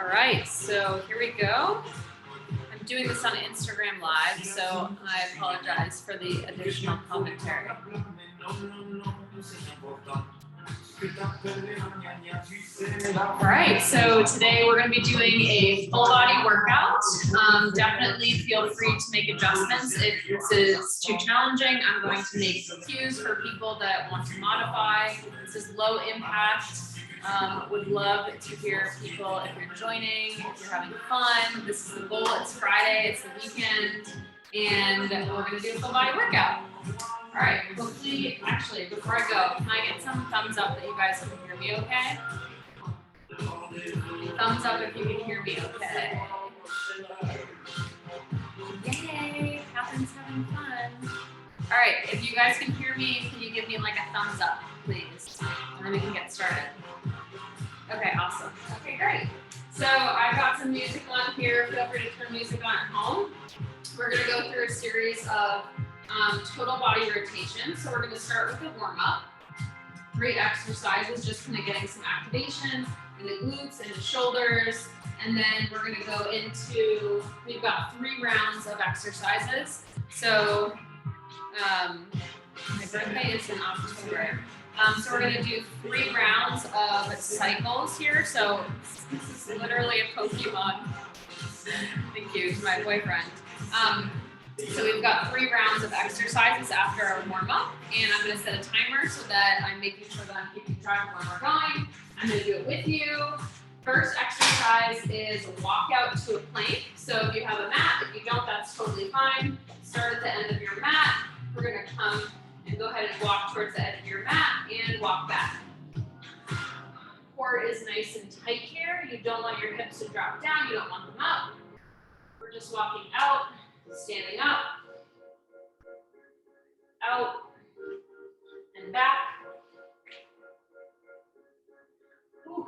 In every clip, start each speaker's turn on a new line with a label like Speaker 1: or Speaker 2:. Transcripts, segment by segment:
Speaker 1: All right, so here we go. I'm doing this on Instagram Live, so I apologize for the additional commentary. All right, so today we're going to be doing a full body workout. Definitely feel free to make adjustments if this is too challenging. I'm going to make cues for people that want to modify. This is low impact. Would love to hear people if you're joining, if you're having fun. This is the goal. It's Friday, it's the weekend, and we're going to do a full body workout. All right, hopefully, actually, before I go, can I get some thumbs up that you guys can hear me okay? Thumbs up if you can hear me okay. Yay, Catherine's having fun. All right, if you guys can hear me, can you give me like a thumbs up, please? And then we can get started. Okay, awesome. Okay, great. So I've got some music on here. Feel free to turn music on at home. We're going to go through a series of total body rotation. So we're going to start with a warm-up. 3 exercises, just kind of getting some activation in the glutes and the shoulders. And then we're going to go into, we've got 3 rounds of exercises. So my birthday is in October. So we're going to do 3 rounds of cycles here. So this is literally a Pokemon. Thank you to my boyfriend. So we've got 3 rounds of exercises after our warm-up, and I'm going to set a timer so that I'm making sure that I'm keeping track of where we're going. I'm going to do it with you. First exercise is walk out to a plank. So if you have a mat, if you don't, that's totally fine. Start at the end of your mat. We're going to come and go ahead and walk towards the edge of your mat and walk back. Core is nice and tight here. You don't want your hips to drop down. You don't want them up. We're just walking out, standing up, out, and back. Whew.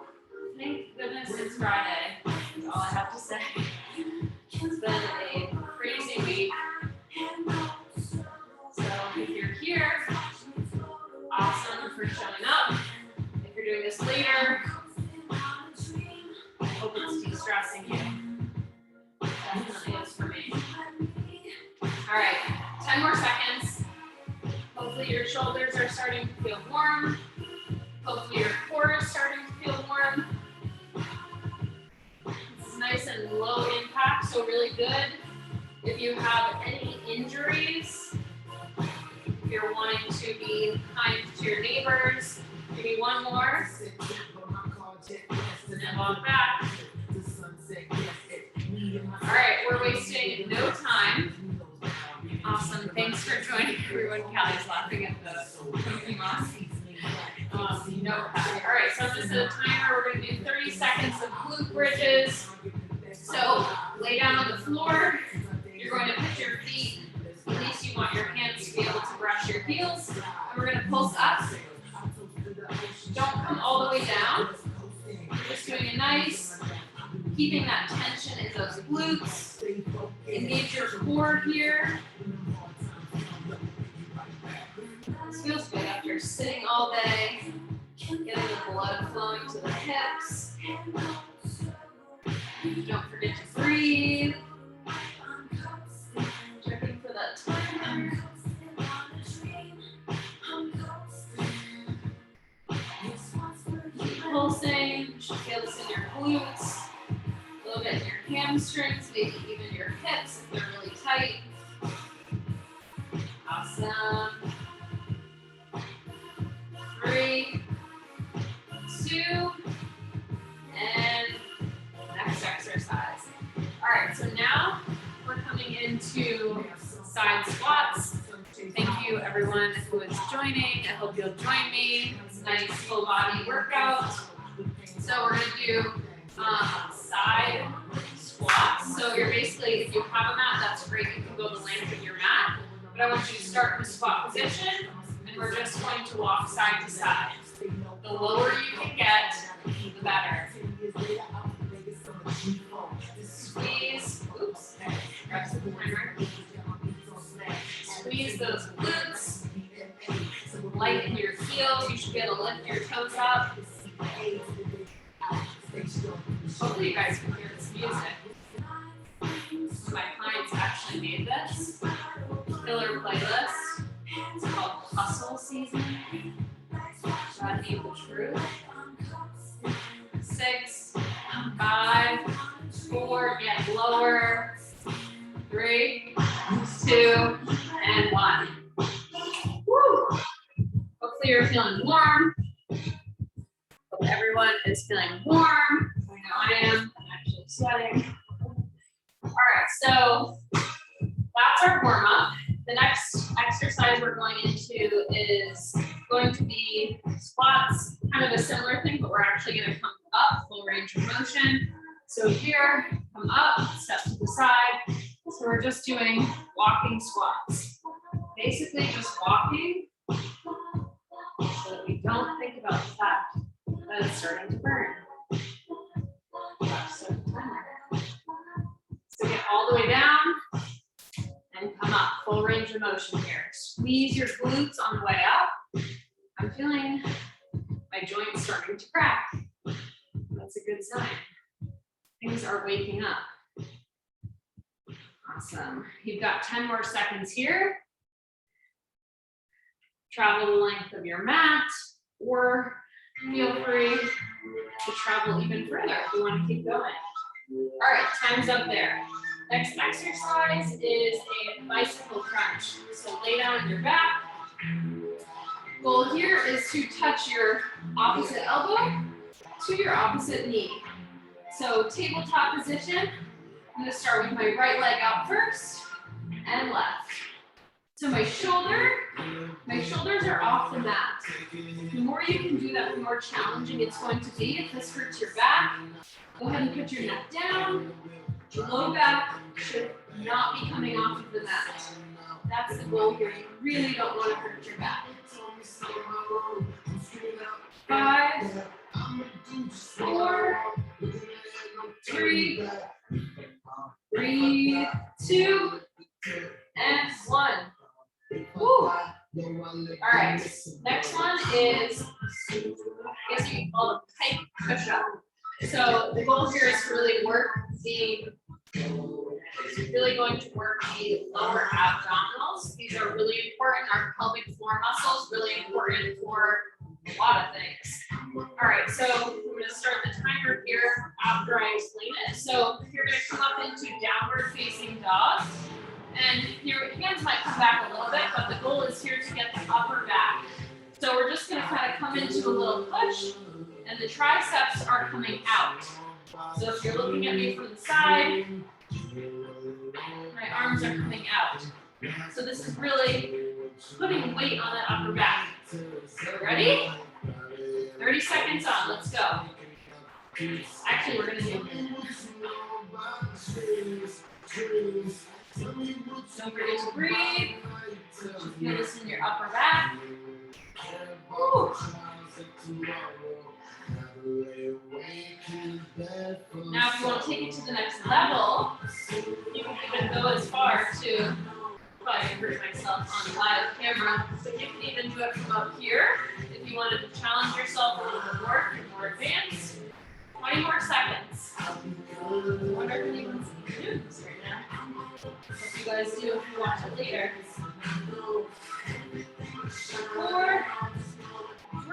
Speaker 1: Thank goodness it's Friday. That's all I have to say. It's been a crazy week. So if you're here, awesome for showing up. If you're doing this later, I hope it's de-stressing you. Definitely is for me. All right, 10 more seconds. Hopefully your shoulders are starting to feel warm. Hopefully your core is starting to feel warm. This is nice and low impact, so really good. If you have any injuries, if you're wanting to be kind to your neighbors, give me one more. And walk back. All right, we're wasting no time. Awesome, thanks for joining everyone. Callie's laughing at the Pokemon. No, Callie. All right, so I'm going to set a timer. We're going to do 30 seconds of glute bridges. So lay down on the floor. You're going to put your feet, at least you want your hands to be able to brush your heels. And we're going to pulse up. Don't come all the way down. We're just doing a nice, keeping that tension in those glutes. Engage your core here. This feels good after sitting all day, getting the blood flowing to the hips. Don't forget to breathe. Checking for that timer. Keep pulsing. You should feel this in your glutes. A little bit in your hamstrings, maybe even your hips if they're really tight. Awesome. 3, 2, and next exercise. All right, so now we're coming into side squats. Thank you everyone who is joining. I hope you'll join me. It's a nice full body workout. So we're going to do side squats. So you're basically, if you have a mat, that's great. You can go the length of your mat. But I want you to start in squat position, and we're just going to walk side to side. The lower you can get, the better. Squeeze, oops, grab some timer. Squeeze those glutes. Lighten your heels. You should be able to lift your toes up. Hopefully you guys can season. God need the truth. 6, 5, 4, get lower. 3, 2, and 1. Woo! Hopefully you're feeling warm. Hope everyone is feeling warm. I know I am. I'm actually sweating. All right, so that's our warm up. The next exercise we're going into is going to be squats, kind of a similar thing, but we're actually going to come up, full range of motion. So here, come up, step to the side. So we're just doing walking squats. Basically just walking so that we don't think about the fact that it's starting to burn. So get all the way down and come up, full range of motion here. Squeeze your glutes on the way up. I'm feeling my joints starting to crack. That's a good sign. Things are waking up. Awesome. You've got 10 more seconds here. Travel the length of your mat, or feel free to travel even further if you want to keep going. All right, time's up there. Next exercise is a bicycle crunch. So lay down on your back. Goal here is to touch your opposite elbow to your opposite knee. So tabletop position. I'm going to start with my right leg out first and left. So my shoulders are off the mat. The more you can do that, the more challenging it's going to be. If this hurts your back, go ahead and put your neck down. Low back should not be coming off of the mat. That's the goal here. You really don't want to hurt your back. 5, 4, 3, 2, and 1. Woo. All right, next one is, I guess you can call it a pike push-up. So the goal here is to really work going to work the lower abdominals. These are really important. Our pelvic floor muscles, really important for a lot of things. All right, so I'm going to start the timer here after I explain it. So you're going to come up into downward facing dog. And your hands might come back a little bit, but the goal is here to get the upper back. So we're just going to kind of come into a little push, and the triceps are coming out. So if you're looking at me from the side, my arms are coming out. So this is really putting weight on that upper back. So ready? 30 seconds on, let's go. Actually, we're going to do don't forget to breathe. Feel this in your upper back. Woo. Now, if you want to take it to the next level, you can even go as far to, I hurt myself on live camera, so you can even do it from up here if you wanted to challenge yourself a little bit more advanced. 20 more seconds. I wonder if anyone's doing this right now. What you guys do if you watch it later. 4,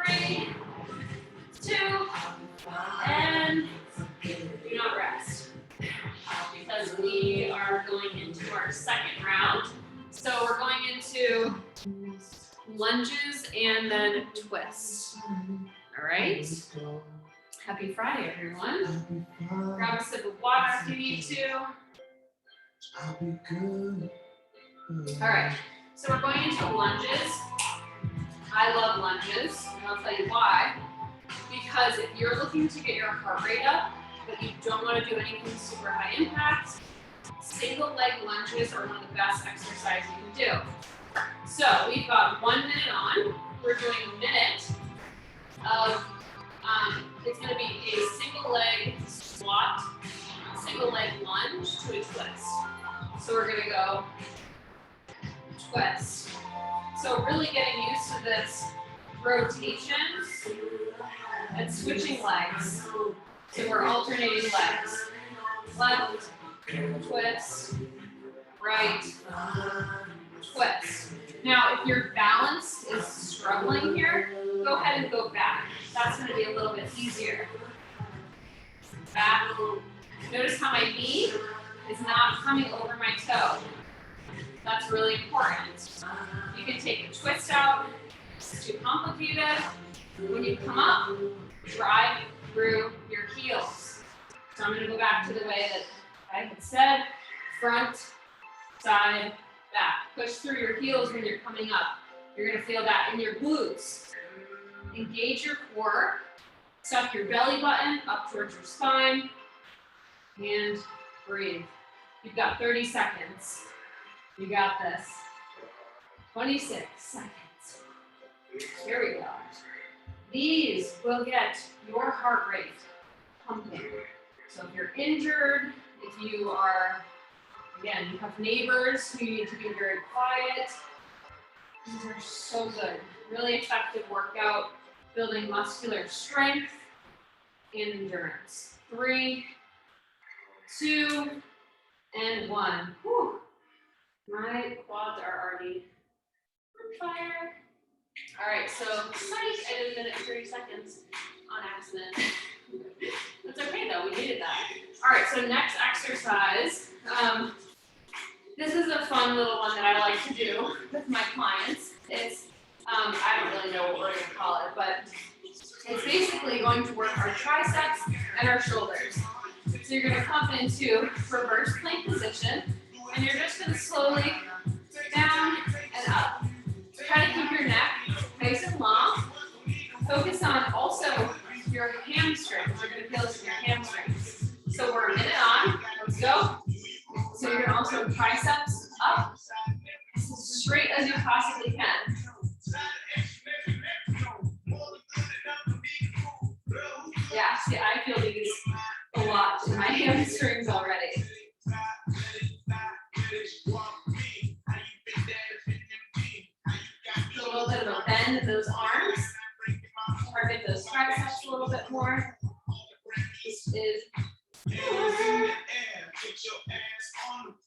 Speaker 1: 3, 2, and do not rest. Because we are going into our second round. So we're going into lunges and then twists. All right. Happy Friday, everyone. Grab a sip of water if you need to. All right, so we're going into lunges. I love lunges, and I'll tell you why. Because if you're looking to get your heart rate up, but you don't want to do anything super high impact, single leg lunges are one of the best exercises you can do. So we've got 1 minute on. We're doing a minute of, it's going to be a single leg squat, single leg lunge to a twist. So we're going to go twist. So really getting used to this rotation and switching legs. So we're alternating legs. Left, twist, right, twist. Now, if your balance is struggling here, go ahead and go back. That's going to be a little bit easier. Back. Notice how my knee is not coming over my toe. That's really important. You can take a twist out. It's too complicated. When you come up, drive through your heels. So I'm going to go back to the way that I had said. Front, side, back. Push through your heels when you're coming up. You're going to feel that in your glutes. Engage your core. Suck your belly button up towards your spine. And breathe. You've got 30 seconds. You got this. 26 seconds. Here we go. These will get your heart rate pumping. So if you're injured, if you are, again, you have neighbors who need to be very quiet, these are so good. Really effective workout, building muscular strength and endurance. 3, 2, and 1. Whew. My quads are already on fire. All right, so I did a minute and 30 seconds on accident. That's okay though, we needed that. All right, so next exercise. This is a fun little one that I like to do with my clients. It's, I don't really know what we're gonna call it, but it's basically going to work our triceps and our shoulders. So you're gonna come into reverse plank position, and you're just gonna slowly down and up. Try to keep your neck nice and long. Focus on also your hamstrings. You're going to feel this in your hamstrings. So we're a minute on. Let's go. So you're going to also triceps up as straight as you possibly can. Yeah, see, I feel these a lot in my hamstrings already. A little bit of a bend in those arms. Target those triceps a little bit more. This is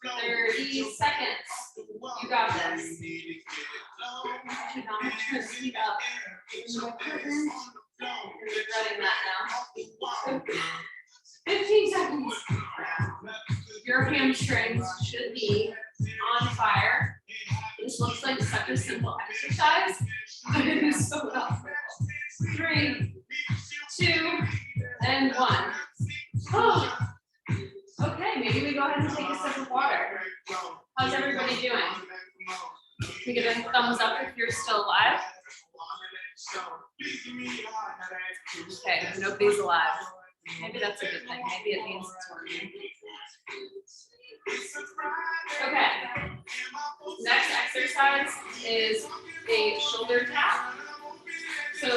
Speaker 1: 30 seconds. You got this. Actually, now I'm trying to speed up. You're regretting that now. 15 seconds. Your hamstrings should be on fire. This looks like such a simple exercise, but it is so helpful. 3, 2, and 1. Oh. Okay, maybe we go ahead and take a sip of water. How's everybody doing? Can you get a thumbs up if you're still alive? Okay, nobody's alive. Maybe that's a good thing. Maybe it means it's working. Okay, next exercise is a shoulder tap. So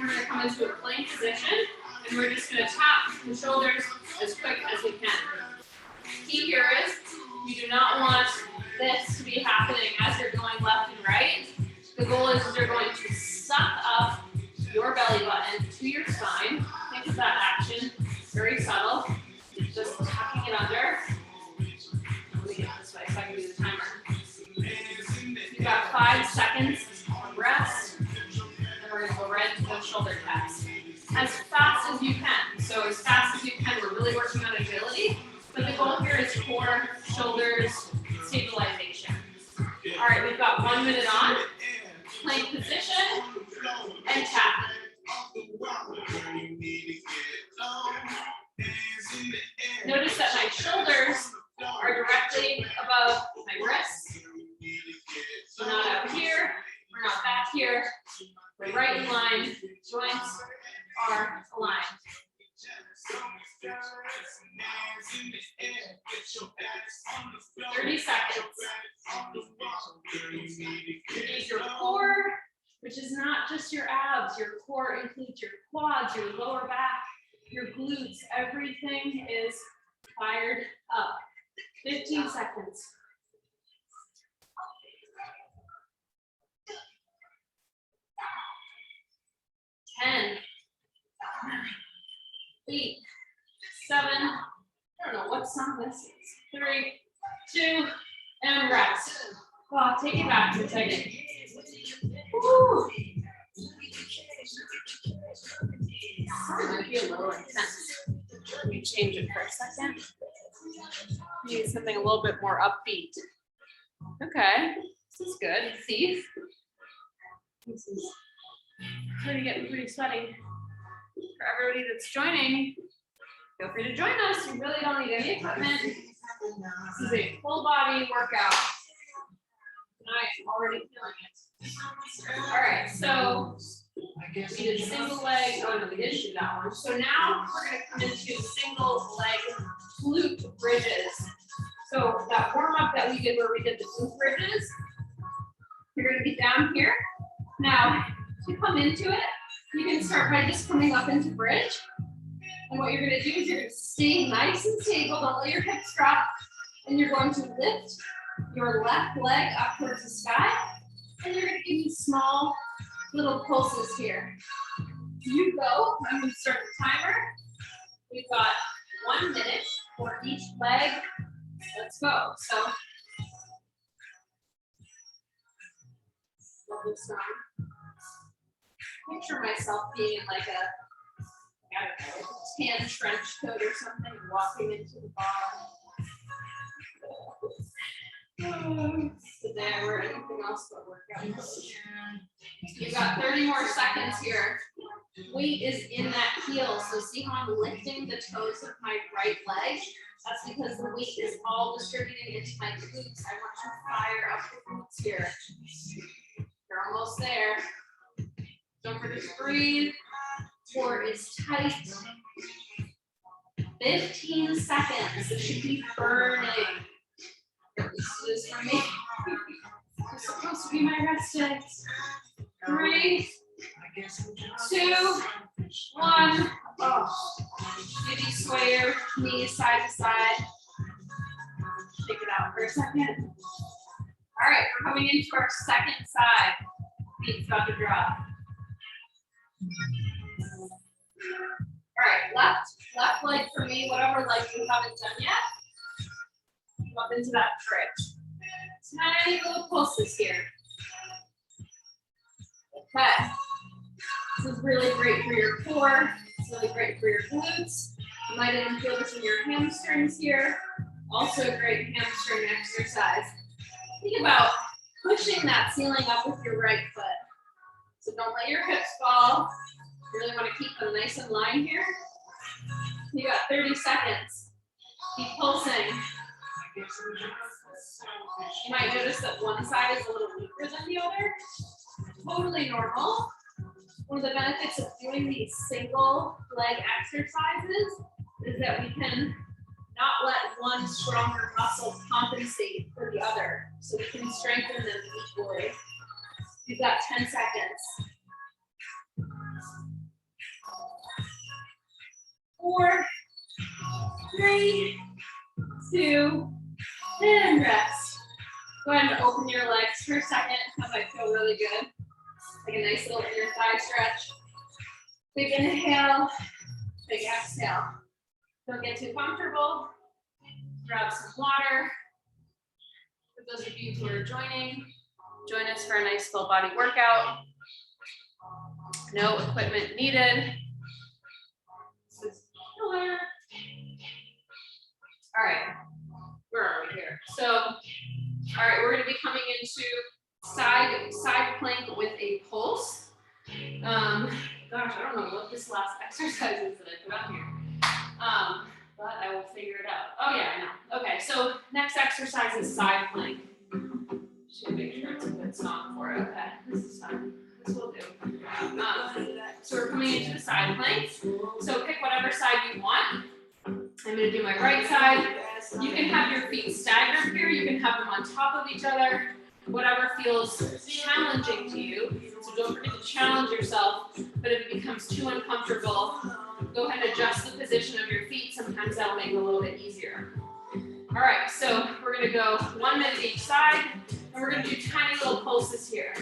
Speaker 1: we're going to come into a plank position, and we're just going to tap the shoulders as quick as we can. Key here is you do not want this to be happening as you're going left and right. The goal is you're going to suck up your belly button to your spine. Think of that action, very subtle, just tucking it under. Let me get this way so I can do the timer. You've got 5 seconds of rest, and we're going to go right into those shoulder taps. As fast as you can. So as fast as you can, we're really working on agility, but the goal here is core, shoulders, stabilization. All right, we've got 1 minute on. Plank position, and tap. Notice that my shoulders are directly above my wrists. We're not out here, we're not back here. We're right in line, joints are aligned. 30 seconds. Engage your core, which is not just your abs. Your core includes your quads, your lower back, your glutes. Everything is fired up. 15 seconds. 10, 9, 8, 7, I don't know what song this is. 3, 2, and rest. Well, take it back for a second. Woo. Sorry, might be a little intense. Let me change it for a second. Need something a little bit more upbeat. Okay, this is good. See? This is already getting pretty sweaty. For everybody that's joining, feel free to join us. You really don't need any equipment. This is a full body workout. And I am already feeling it. All right, so we did single leg. Oh no, we didn't do that one. So now we're going to come into single leg glute bridges. So that warm up that we did where we did the glute bridges, you're going to be down here. Now, to come into it, you can start by just coming up into bridge. And what you're going to do is you're going to stay nice and stable. Don't let your hips drop. And you're going to lift your left leg up towards the sky. And you're going to give me small little pulses here. You go. I'm going to start the timer. We've got 1 minute for each leg. Let's go. So, picture myself being in like a, I don't know, tan trench coat or something, walking into the bar. Today I wear anything else but workout clothes. You've got 30 more seconds here. Weight is in that heel, so see how I'm lifting the toes of my right leg? That's because the weight is all distributing into my glutes. I want to fire up the glutes here. You're almost there. Don't forget to breathe. Core is tight. 15 seconds. It should be burning. This is for me. It's supposed to be my rest day. 3, 2, 1. Oh. Maybe sway your knees side to side. Shake it out for a second. All right, we're coming into our second side. Feet's about to drop. All right, left leg for me, whatever leg you haven't done yet. Come up into that bridge. Tiny little pulses here. Okay. This is really great for your core. It's really great for your glutes. You might even feel this in your hamstrings here. Also a great hamstring exercise. Think about pushing that ceiling up with your right foot. So don't let your hips fall. You really want to keep them nice and line here. You got 30 seconds. Keep pulsing. You might notice that one side is a little weaker than the other. Totally normal. One of the benefits of doing these single leg exercises is that we can not let one stronger muscle compensate for the other. So we can strengthen them equally. You've got 10 seconds. 4, 3, 2, and rest. Go ahead and open your legs for a second. That might feel really good. Like a nice little inner thigh stretch. Big inhale, big exhale. Don't get too comfortable. Grab some water. For those of you who are joining, join us for a nice full body workout. No equipment needed. This is killer. All right, where are we here? So, all right, we're going to be coming into side plank with a pulse. Gosh, I don't know what this last exercise is that I put on here. But I will figure it out. Oh yeah, I know. Okay, so next exercise is side plank. Should make sure it's a good song for it. Okay, this is fine. This will do. So we're coming into the side plank. So pick whatever side you want. I'm going to do my right side. You can have your feet staggered here. You can have them on top of each other. Whatever feels challenging to you. So don't forget to challenge yourself. But if it becomes too uncomfortable, go ahead and adjust the position of your feet. Sometimes that'll make it a little bit easier. All right, so we're going to go 1 minute each side. And we're going to do tiny little pulses here.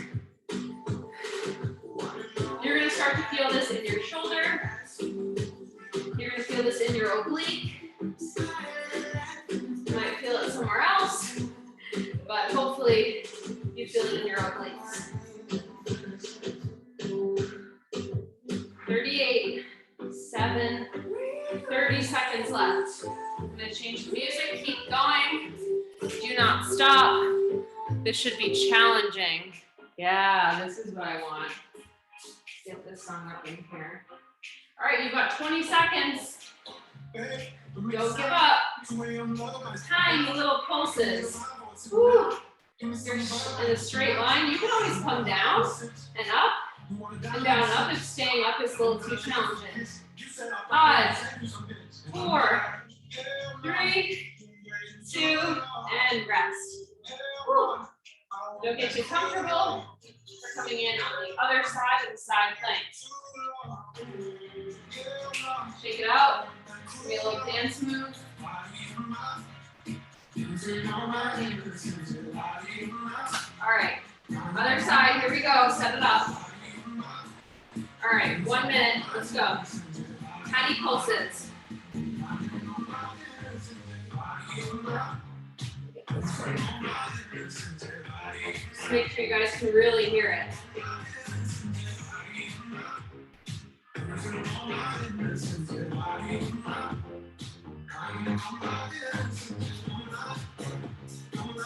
Speaker 1: You're going to start to feel this in your shoulder. You're going to feel this in your oblique. You might feel it somewhere else, but hopefully you feel it in your obliques. seconds left. I'm gonna change the music, keep going. Do not stop. This should be challenging. Yeah, this is what I want. Get this song up in here. All right, you've got 20 seconds. Don't give up. Tiny little pulses. Woo. You're in a straight line. You can always come down and up and down and up if staying up is a little too challenging. 5, 4, 3, 2, and rest. Woo. Don't get too comfortable. We're coming in on the other side of the side planks. Shake it out. Maybe a little dance move. All right, other side, here we go, set it up. All right, 1 minute, let's go. Tiny pulses. Just make sure you guys can really hear it.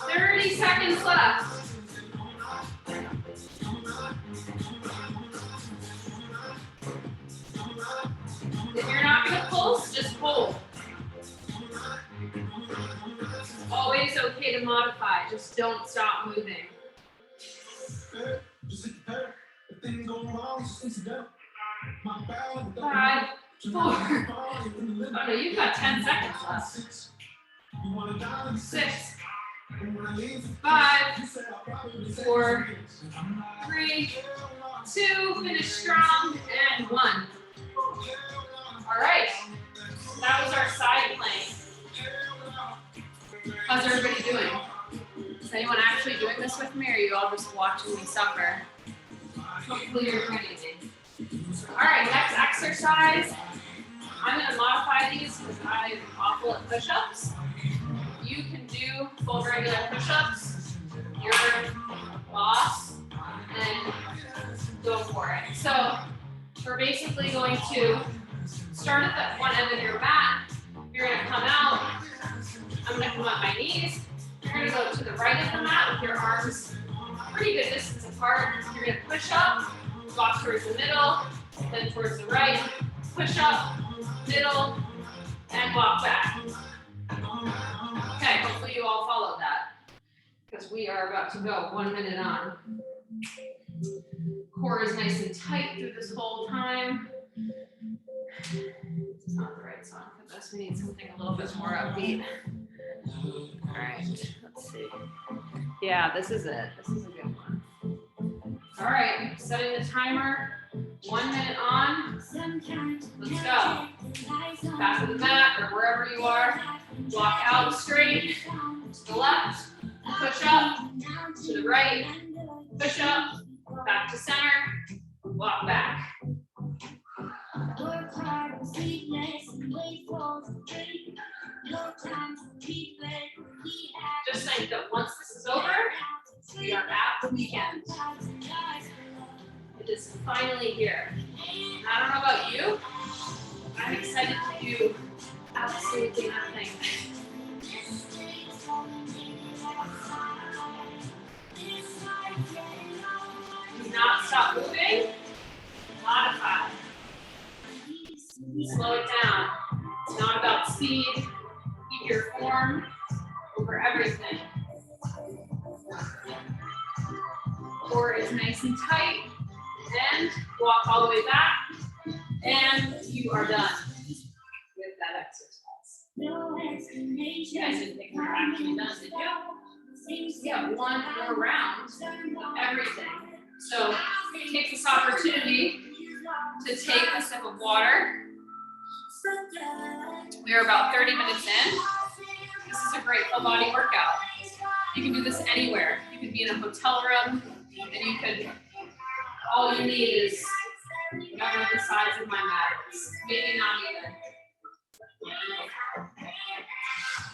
Speaker 1: "30 seconds left." If you're not going to pulse, just hold. It's always okay to modify, just don't stop moving. 5, 4. Oh no, you've got 10 seconds left. 6, 5, 4, 3, 2, finish strong, and 1. All right, that was our side plank. How's everybody doing? Is anyone actually doing this with me, or are you all just watching me suffer? Hopefully you're doing anything. All right, next exercise. I'm going to modify these because I'm awful at push-ups. You can do full regular push-ups. You're boss, and go for it. So we're basically going to start at the one end of your mat. You're going to come out. I'm going to come up my knees. You're going to go to the right of the mat with your arms pretty good distance apart. You're going to push up, walk towards the middle, then towards the right, push up, middle, and walk back. Okay, hopefully you all followed that, because we are about to go 1 minute on. Core is nice and tight through this whole time. It's not the right song for this. We need something a little bit more upbeat. All right, let's see. Yeah, this is it. This is a good one. All right, setting the timer. 1 minute on. Let's go. Back to the mat or wherever you are. Walk out straight. To the left. Push up. To the right. Push up. Back to center. Walk back. Just think that once this is over, we are at the weekend. It is finally here. I don't know about you. I'm excited to do absolutely nothing. Do not stop moving. Modify. Slow it down. It's not about speed. Keep your form over everything. Core is nice and tight. And walk all the way back. And you are done with that exercise. You guys didn't think we were actually done, did you? Yeah, one more round of everything. So take this opportunity to take a sip of water. We are about 30 minutes in. This is a great full body workout. You can do this anywhere. You could be in a hotel room, and you could, all you need is whatever the size of my mat is. Maybe not even.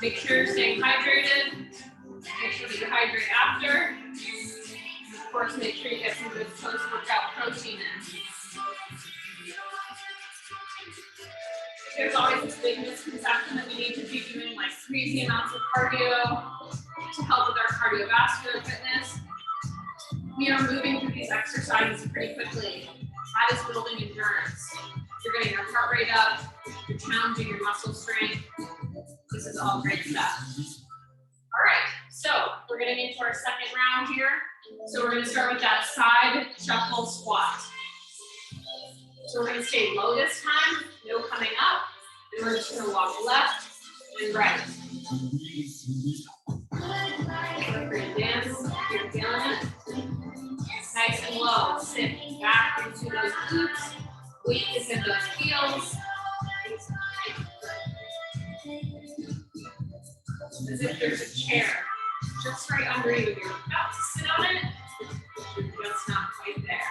Speaker 1: Make sure you're staying hydrated. Make sure that you hydrate after. Of course, make sure you get some good post-workout protein in. There's always this big misconception that we need to be doing like crazy amounts of cardio to help with our cardiovascular fitness. We are moving through these exercises pretty quickly. That is building endurance. You're getting your heart rate up, you're challenging your muscle strength. This is all great stuff. All right, so we're getting into our second round here. So we're gonna start with that side shuffle squat. So we're gonna stay low this time, no coming up. And we're just gonna walk left and right. Feel free to dance if you're feeling it. Nice and low, sit back into those glutes. Weight is in those heels. As if there's a chair just right under you. You're about to sit on it, but it's not quite there.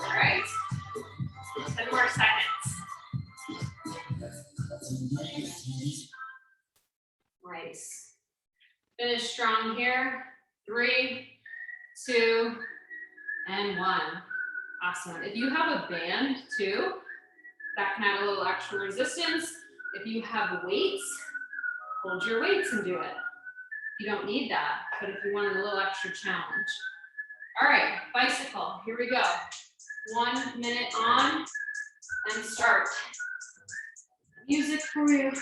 Speaker 1: All right, 10 more seconds. Nice. Finish strong here. 3, 2, and 1. Awesome. If you have a band too, that can add a little extra resistance. If you have weights, hold your weights and do it. You don't need that, but if you want a little extra challenge. All right, bicycle, here we go. 1 minute on and start. Music for you.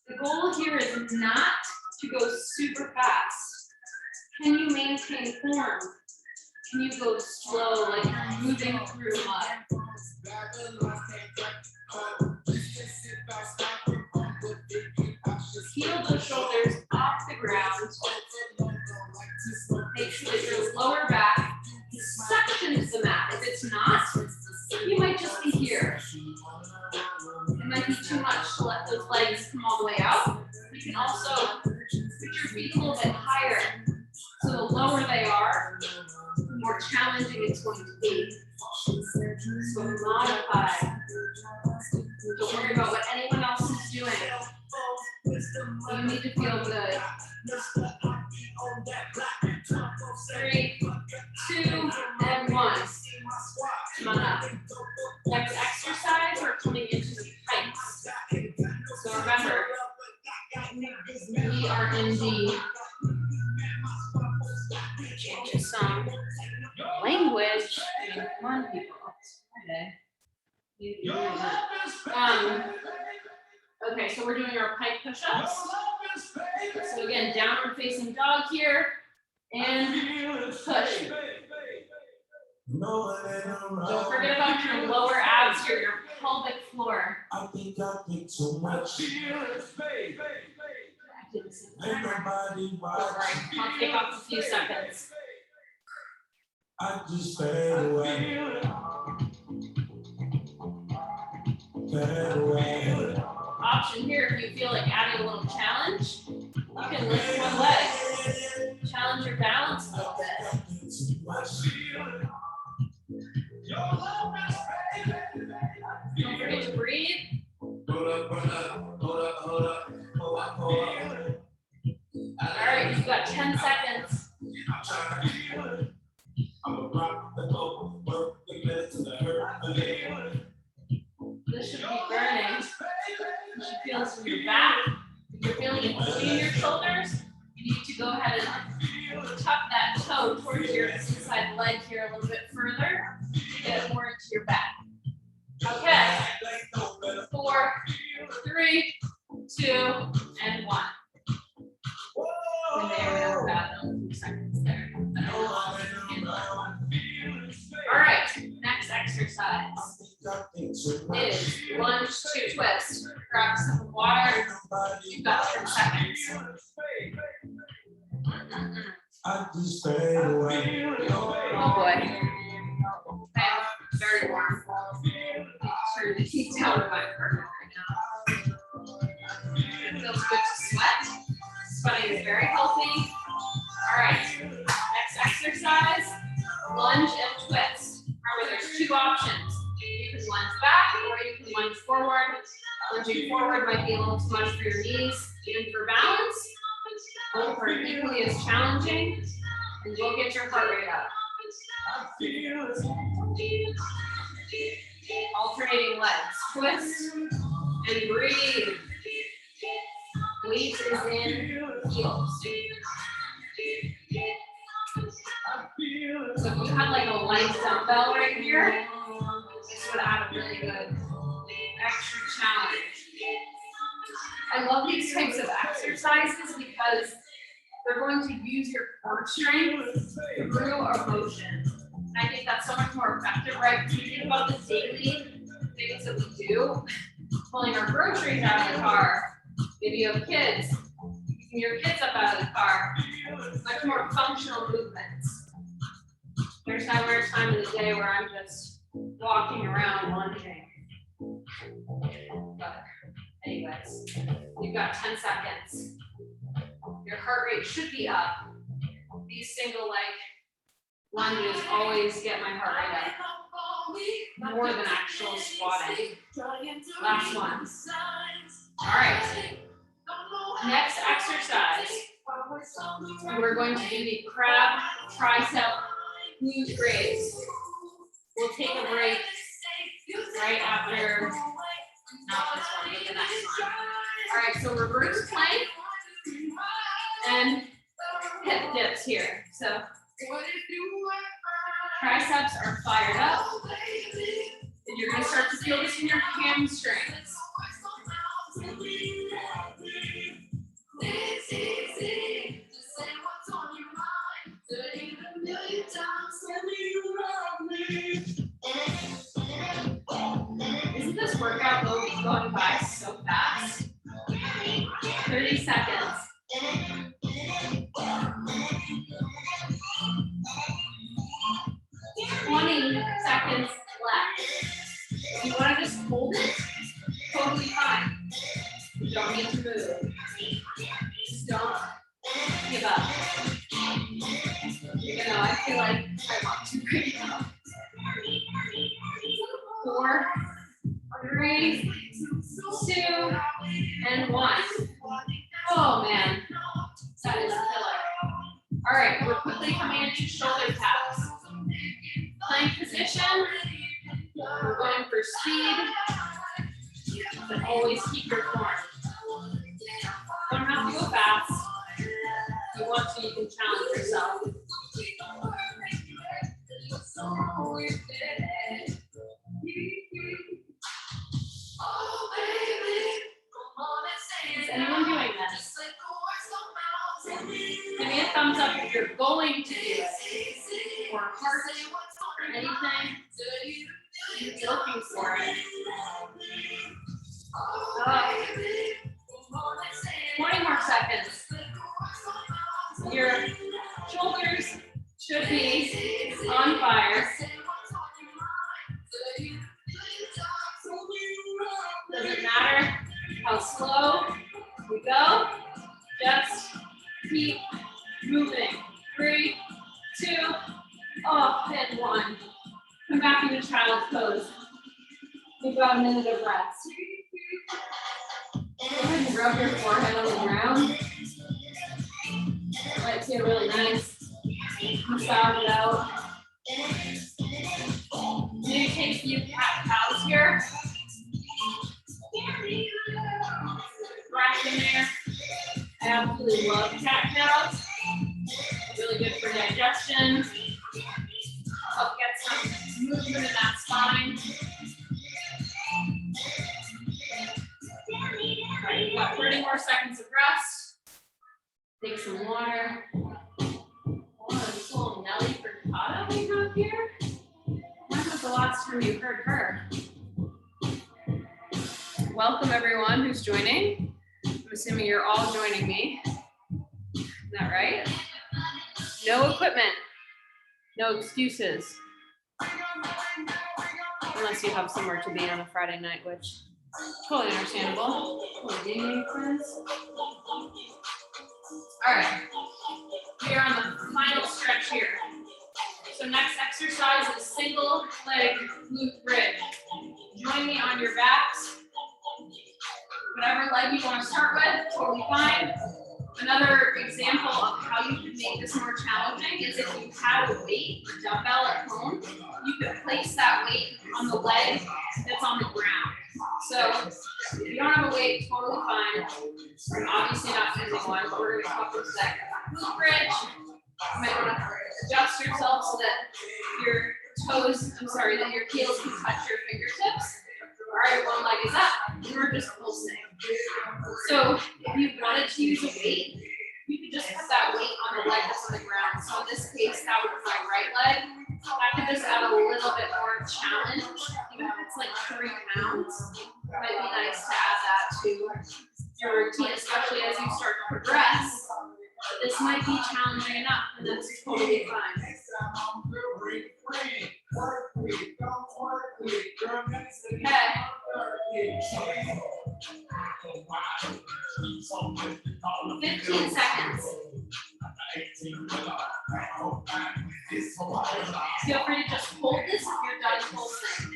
Speaker 1: The goal here is not to go super fast. Can you maintain form? Can you go slow, like you're moving through mud? Heel the shoulders off the ground. Make sure that your lower back suctions the mat. If it's not, you might just be here. It might be too much to let those legs come all the way out. You can also put your feet a little bit higher. So the lower they are, the more challenging it's going to be. So modify. Don't worry about what anyone else is doing. You need to feel good. 3, 2, and 1. Come on up. Next exercise, we're coming into the pikes. So remember, we are in the change of some language. I mean, come on, people. It's Friday. Okay, so we're doing our pike push-ups. So again, downward facing dog here, and push. Don't forget about your lower abs here, your pelvic floor.
Speaker 2: I think I think too much.
Speaker 1: Don't worry, I'll take off a few seconds.
Speaker 2: I just fade away. Fade away.
Speaker 1: Option here, if you feel like adding a little challenge, you can lift one leg. Challenge your balance a little bit. Don't forget to breathe. All right, you've got 10 seconds. This should be burning. You should feel this in your back. If you're feeling it between your shoulders, you need to go ahead and tuck that toe towards your inside leg here a little bit further. Get it more into your back. Okay. 4, 3, 2, and 1. And there we go. About a few seconds there. All right. Next exercise is lunge to twist. Grab some water. You've got 10 seconds.
Speaker 2: I just fade away.
Speaker 1: Oh boy. Okay, very warm. Turn the heat down to my perfect right now. It feels good to sweat. Sweating is very healthy. All right. Next exercise, lunge and twist. Remember, there's 2 options. You can lunge back or you can lunge forward. Lunging forward might be a little too much for your knees, even for balance. Both are equally as challenging. and we'll get your heart rate up. Alternating legs, twist and breathe. Weight is in heels. So if you had like a light dumbbell right here, this would add a really good extra challenge. I love these types of exercises because they're going to use your core strength through a motion. And I think that's so much more effective, right? When you think about the daily things that we do, pulling our groceries out of the car, maybe you have kids, picking your kids up out of the car, much more functional movements. There's never a time of the day where I'm just walking around lunging. But anyways, you've got 10 seconds. Your heart rate should be up. These single leg lunges always get my heart rate up more than actual squatting. Last one. All right. Next exercise. We're going to do the crab tricep glute bridge. We'll take a break right after, not this one, but the next one. All right, so reverse plank and hip dips here. So triceps are fired up, and you're going to start to feel this in your hamstrings. Isn't this workout going by so fast? 30 seconds. 20 seconds left. If you want to just hold it, totally fine. You don't need to move. Just don't give up. You know, I feel like I want to right now. 4, 3, 2, and 1. Oh man, that is a killer. All right, we're quickly coming into shoulder taps. Plank position. We're going for speed, but always keep your form. Don't have to go fast. If you want to, you can challenge yourself. Is anyone doing this? Give me a thumbs up if you're going to do it. Or heart or anything. You're looking for it. 20 more seconds. Your shoulders should be on fire. Doesn't matter how slow we go, just keep moving. 3, 2, off, and 1. Come back into child's pose. We've got a minute of rest. Go ahead and rub your forehead on the ground. Let's get really nice. Massage it out. Maybe take a few cat-cows here. Breath in there. I absolutely love cat-cows. Really good for digestion. Help get some movement in that spine. All right, you've got 30 more seconds of rest. Take some water. Oh, this little Nelly Furtado we have here. When was the last time you heard her? Welcome everyone who's joining. I'm assuming you're all joining me. Is that right? No equipment, no excuses. Unless you have somewhere to be on a Friday night, which totally understandable. All right, we are on the final stretch here. So next exercise is single leg glute bridge. Join me on your backs. Whatever leg you want to start with, totally fine. Another example of how you can make this more challenging is if you had a weight, a dumbbell at home, you could place that weight on the leg that's on the ground. So if you don't have a weight, totally fine. I'm obviously not using one, but we're gonna talk about that glute bridge. You might want to adjust yourself so that your that your heels can touch your fingertips. All right, one leg is up, and we're just pulsing. So if you wanted to use a weight, you could just put that weight on the leg that's on the ground. So in this case, that would be my right leg. I could just add a little bit more challenge, even if it's like 3 pounds. It might be nice to add that to your routine, especially as you start to progress. This might be challenging enough, and that's totally fine. Okay. 15 seconds. Feel free to just hold this if you're done pulsing.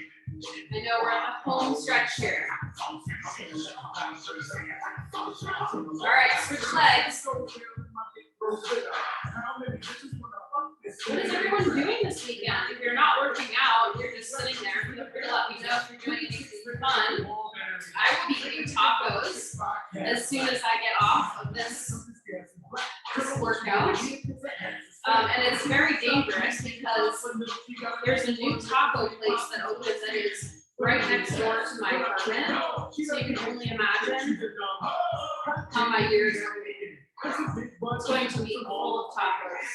Speaker 1: I know we're at the home stretch here. All right, switch legs. What is everyone doing this weekend? If you're not working out, you're just sitting there. Feel free to let me know if you're doing anything for fun. I will be eating tacos as soon as I get off of this workout. And it's very dangerous because there's a new taco place that opens that is right next door to my apartment. So you can only imagine how my years are it's going to be full of tacos.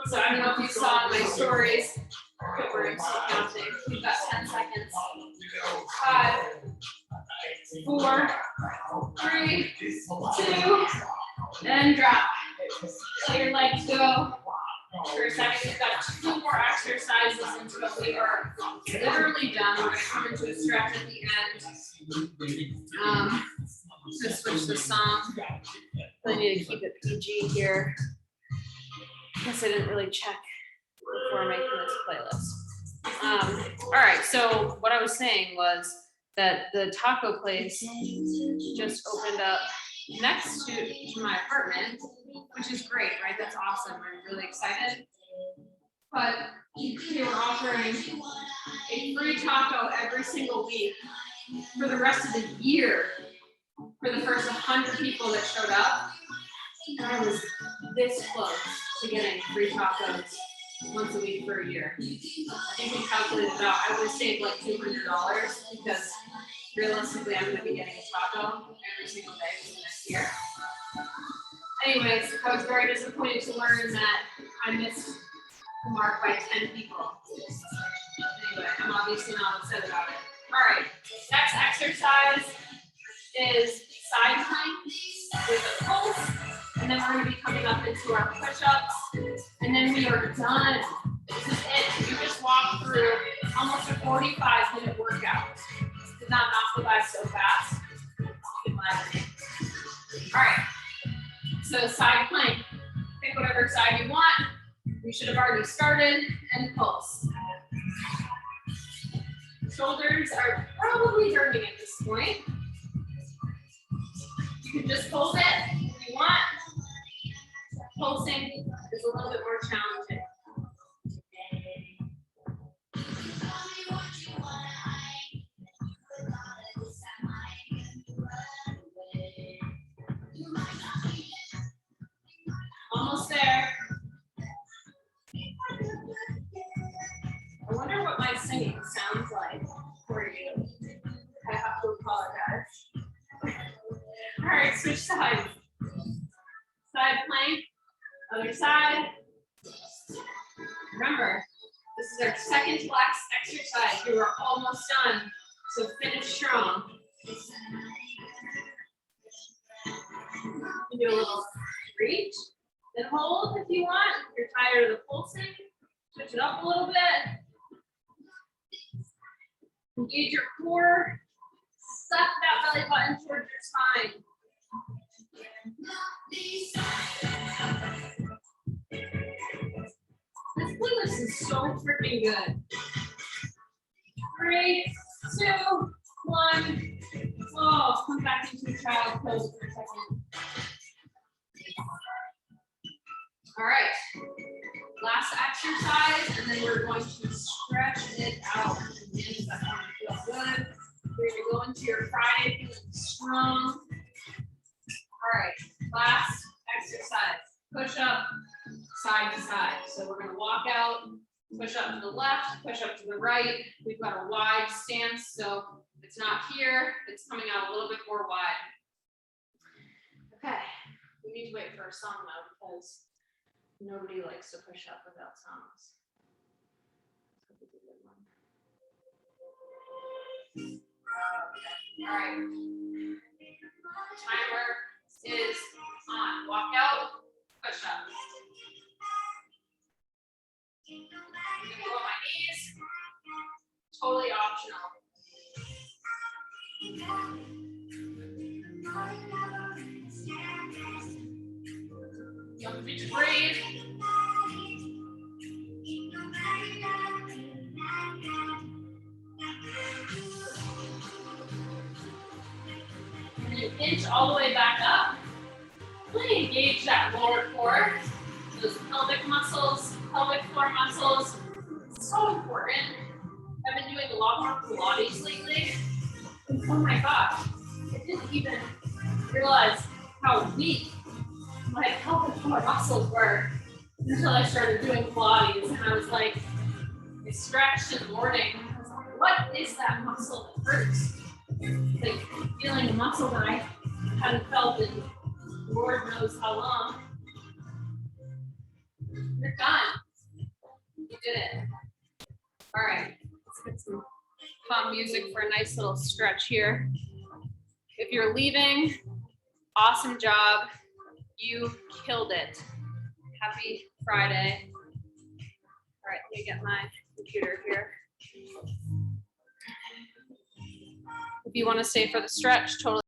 Speaker 1: So I don't know if you saw in my stories, but I'm still counting. We've got 10 seconds. 5, 4, 3, 2, and drop. Let your legs go. For a second, we've got 2 more exercises until we are literally done. We're going to come into a stretch at the end. Just switch the song. I need to keep it PG here. I guess I didn't really check before making this playlist. All right, so what I was saying was that the taco place just opened up next to my apartment, which is great, right? That's awesome. I'm really excited. But they were offering a free taco every single week for the rest of the year for the first 100 people that showed up. And I was this close to getting free tacos once a week for a year. I think we calculated it out. I would have saved like $200 because realistically, I'm going to be getting a taco every single day for the next year. Anyways, I was very disappointed to learn that I missed the mark by 10 people. Anyway, I'm obviously not upset about it. All right, next exercise is side plank with a pulse. And then we're going to be coming up into our push-ups. And then we are done. This is it. You just walked through almost a 45-minute workout. Did not knock the by so fast. All right. So side plank. Pick whatever side you want. You should have already started and pulse. Shoulders are probably hurting at this point. You can just hold it if you want. Pulsing is a little bit more challenging. Almost there. I wonder what my singing sounds like for you. I have to apologize. All right, switch sides. Side plank, other side. Remember, this is our second to last exercise. We were almost done, so finish strong. You can do a little reach, then hold if you want. If you're tired of the pulsing, switch it up a little bit. Engage your core. Suck that belly button towards your spine. This playlist is so freaking good. 3, 2, 1. Oh, come back into child pose for a second. All right, last exercise, and then we're going to stretch it out. That's going to feel good. We're going to go into your Friday feeling strong. All right, last exercise. Push up, side to side. So we're going to walk out, push up to the left, push up to the right. We've got a wide stance, so it's not here, it's coming out a little bit more wide. Okay, we need to wait for a song now because nobody likes to push up without songs. All right, timer is on. Walk out, push up. I'm gonna go on my knees, totally optional. You don't need to breathe. And you inch all the way back up. Really engage that lower core, those pelvic muscles, pelvic floor muscles. It's so important. I've been doing a lot more Pilates lately. Oh my gosh, I didn't even realize how weak my pelvic floor muscles were until I started doing Pilates. And I was like, I stretched in the morning. I was like, what is that muscle that hurts? Like feeling a muscle that I hadn't felt in Lord knows how long. You're done. You did it. All right, let's get some calm music for a nice little stretch here. If you're leaving, awesome job. You killed it. Happy Friday. All right, let me get my computer here. If you want to stay for the stretch, totally.